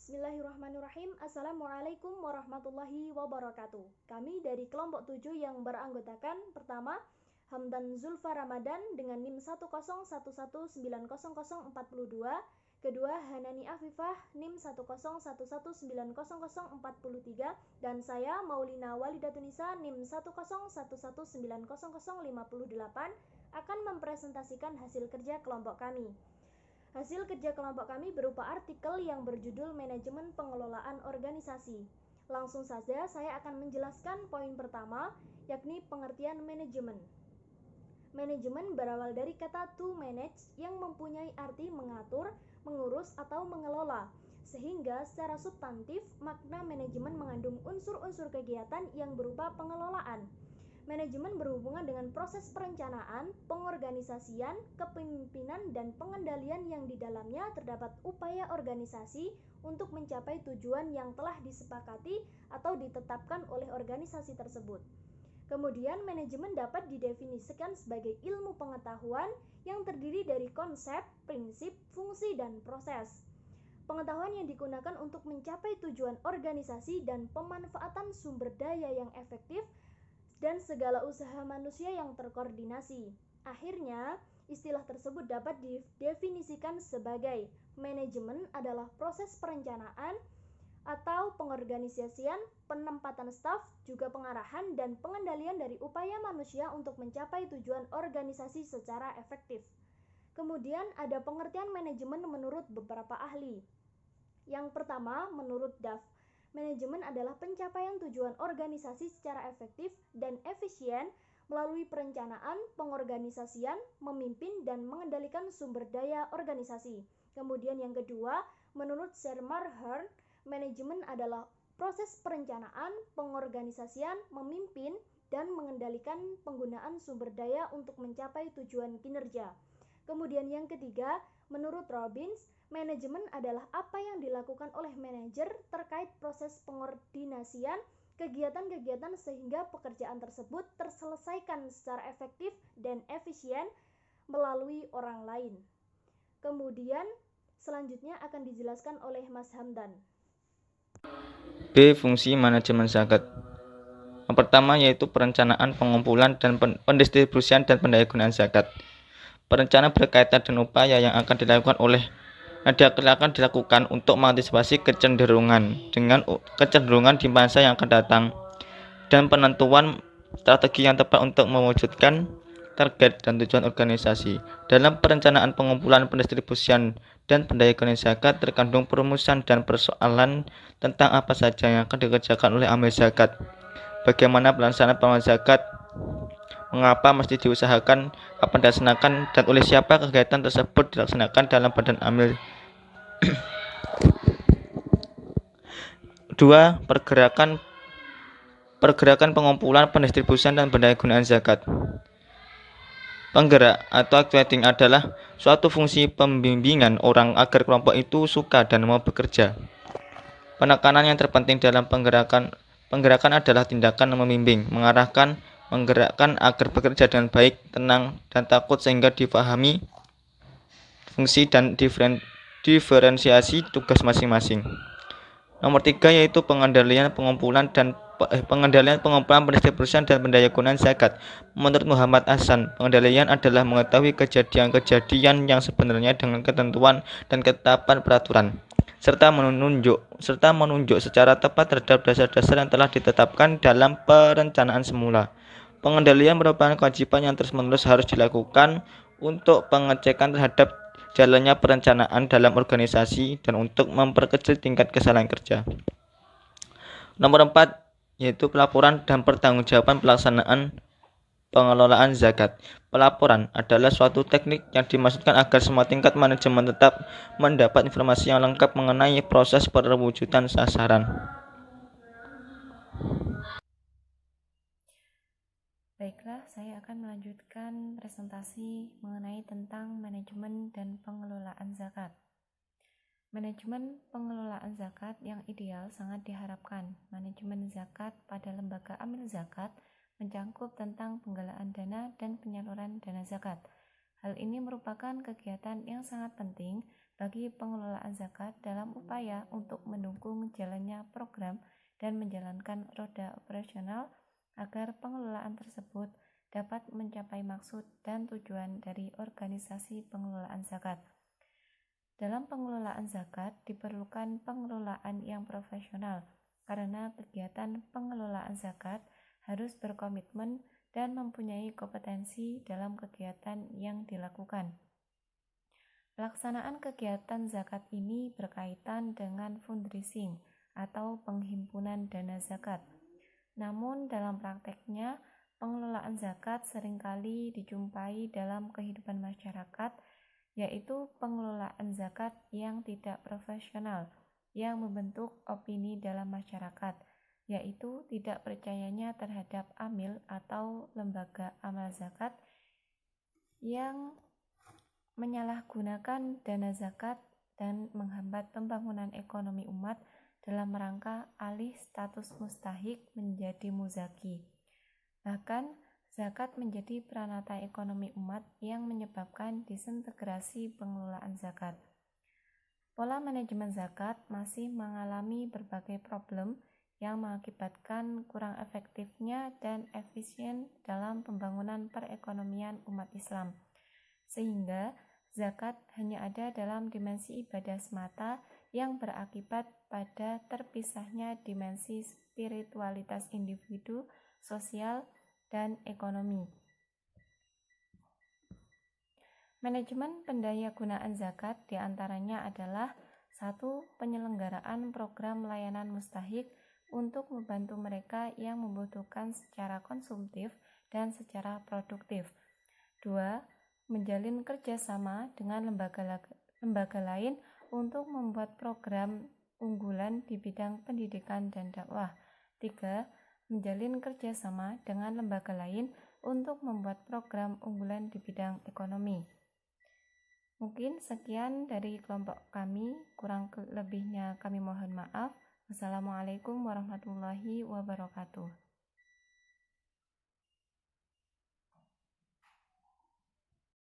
Bismillahirrahmanirrahim. Assalamualaikum warahmatullahi wabarakatuh. Kami dari kelompok 7 yang beranggotakan pertama Hamdan Zulfa Ramadan dengan NIM 101190042, kedua Hanani Afifah NIM 101190043, dan saya Maulina Walidatunisa NIM 101190058 akan mempresentasikan hasil kerja kelompok kami. Hasil kerja kelompok kami berupa artikel yang berjudul Manajemen Pengelolaan Organisasi. Langsung saja saya akan menjelaskan poin pertama, yakni pengertian manajemen. Manajemen berawal dari kata to manage yang mempunyai arti mengatur, mengurus, atau mengelola. Sehingga secara substantif, makna manajemen mengandung unsur-unsur kegiatan yang berupa pengelolaan. Manajemen berhubungan dengan proses perencanaan, pengorganisasian, kepemimpinan, dan pengendalian yang di dalamnya terdapat upaya organisasi untuk mencapai tujuan yang telah disepakati atau ditetapkan oleh organisasi tersebut. Kemudian, manajemen dapat didefinisikan sebagai ilmu pengetahuan yang terdiri dari konsep, prinsip, fungsi, dan proses. Pengetahuan yang digunakan untuk mencapai tujuan organisasi dan pemanfaatan sumber daya yang efektif dan segala usaha manusia yang terkoordinasi. Akhirnya, istilah tersebut dapat didefinisikan sebagai manajemen adalah proses perencanaan atau pengorganisasian, penempatan staf, juga pengarahan dan pengendalian dari upaya manusia untuk mencapai tujuan organisasi secara efektif. Kemudian ada pengertian manajemen menurut beberapa ahli. Yang pertama, menurut Duff, manajemen adalah pencapaian tujuan organisasi secara efektif dan efisien melalui perencanaan, pengorganisasian, memimpin, dan mengendalikan sumber daya organisasi. Kemudian yang kedua, menurut Sherman Hearn, manajemen adalah proses perencanaan, pengorganisasian, memimpin, dan mengendalikan penggunaan sumber daya untuk mencapai tujuan kinerja. Kemudian yang ketiga, menurut Robbins, manajemen adalah apa yang dilakukan oleh manajer terkait proses pengordinasian kegiatan-kegiatan sehingga pekerjaan tersebut terselesaikan secara efektif dan efisien melalui orang lain. Kemudian selanjutnya akan dijelaskan oleh Mas Hamdan. B. Fungsi manajemen zakat. Yang pertama yaitu perencanaan, pengumpulan, dan pendistribusian dan pendayagunaan zakat. Perencanaan berkaitan dengan upaya yang akan dilakukan untuk mengantisipasi kecenderungan di masa yang akan datang, dan penentuan strategi yang tepat untuk mewujudkan target dan tujuan organisasi. Dalam perencanaan, pengumpulan, pendistribusian, dan pendayagunaan zakat terkandung perumusan dan persoalan tentang apa saja yang akan dikerjakan oleh amil zakat, bagaimana pelaksanaan pengelolaan zakat, mengapa mesti diusahakan, kapan dilaksanakan, dan oleh siapa kegiatan tersebut dilaksanakan dalam badan amil. 2. Pergerakan pengumpulan, pendistribusian, dan pendayagunaan zakat. Penggerak atau activating adalah suatu fungsi pembimbingan orang agar kelompok itu suka dan mau bekerja. Penekanan yang terpenting dalam penggerakan adalah tindakan membimbing, mengarahkan, menggerakkan agar bekerja dengan baik, tenang, dan takut sehingga difahami fungsi dan diferensiasi tugas masing-masing. Nomor 3 yaitu pengendalian pengumpulan, pendistribusian, dan pendayagunaan zakat. Menurut Muhammad Hasan, pengendalian adalah mengetahui kejadian-kejadian yang sebenarnya dengan ketentuan dan ketetapan peraturan, serta menunjuk secara tepat terhadap dasar-dasar yang telah ditetapkan dalam perencanaan semula. Pengendalian merupakan kewajiban yang terus-menerus harus dilakukan untuk pengecekan terhadap jalannya perencanaan dalam organisasi dan untuk memperkecil tingkat kesalahan kerja. Nomor 4 yaitu pelaporan dan pertanggungjawaban pelaksanaan pengelolaan zakat. Pelaporan adalah suatu teknik yang dimaksudkan agar semua tingkat manajemen tetap mendapat informasi yang lengkap mengenai proses perwujudan sasaran. Baiklah, saya akan melanjutkan presentasi mengenai tentang manajemen dan pengelolaan zakat. Manajemen pengelolaan zakat yang ideal sangat diharapkan. Manajemen zakat pada lembaga amil zakat mencangkup tentang penggalangan dana dan penyaluran dana zakat. Hal ini merupakan kegiatan yang sangat penting bagi pengelolaan zakat dalam upaya untuk mendukung jalannya program dan menjalankan roda operasional agar pengelolaan tersebut dapat mencapai maksud dan tujuan dari organisasi pengelolaan zakat. Dalam pengelolaan zakat diperlukan pengelolaan yang profesional karena kegiatan pengelolaan zakat harus berkomitmen dan mempunyai kompetensi dalam kegiatan yang dilakukan. Pelaksanaan kegiatan zakat ini berkaitan dengan fundraising atau penghimpunan dana zakat. Namun dalam prakteknya, pengelolaan zakat seringkali dijumpai dalam kehidupan masyarakat, yaitu pengelolaan zakat yang tidak profesional, yang membentuk opini dalam masyarakat, yaitu tidak percayanya terhadap amil atau lembaga amal zakat yang menyalahgunakan dana zakat dan menghambat pembangunan ekonomi umat dalam rangka alih status mustahik menjadi muzaki. Bahkan, zakat menjadi peranata ekonomi umat yang menyebabkan disintegrasi pengelolaan zakat. Pola manajemen zakat masih mengalami berbagai problem yang mengakibatkan kurang efektifnya dan efisien dalam pembangunan perekonomian umat Islam, sehingga zakat hanya ada dalam dimensi ibadah semata yang berakibat pada terpisahnya dimensi spiritualitas individu, sosial, dan ekonomi. Manajemen pendayagunaan zakat diantaranya adalah 1. Penyelenggaraan program layanan mustahik untuk membantu mereka yang membutuhkan secara konsumtif dan secara produktif. 2. Menjalin kerjasama dengan lembaga lain untuk membuat program unggulan di bidang pendidikan dan dakwah. 3. Menjalin kerjasama dengan lembaga lain untuk membuat program unggulan di bidang ekonomi. Mungkin sekian dari kelompok kami, kurang lebihnya kami mohon maaf. Wassalamualaikum warahmatullahi wabarakatuh.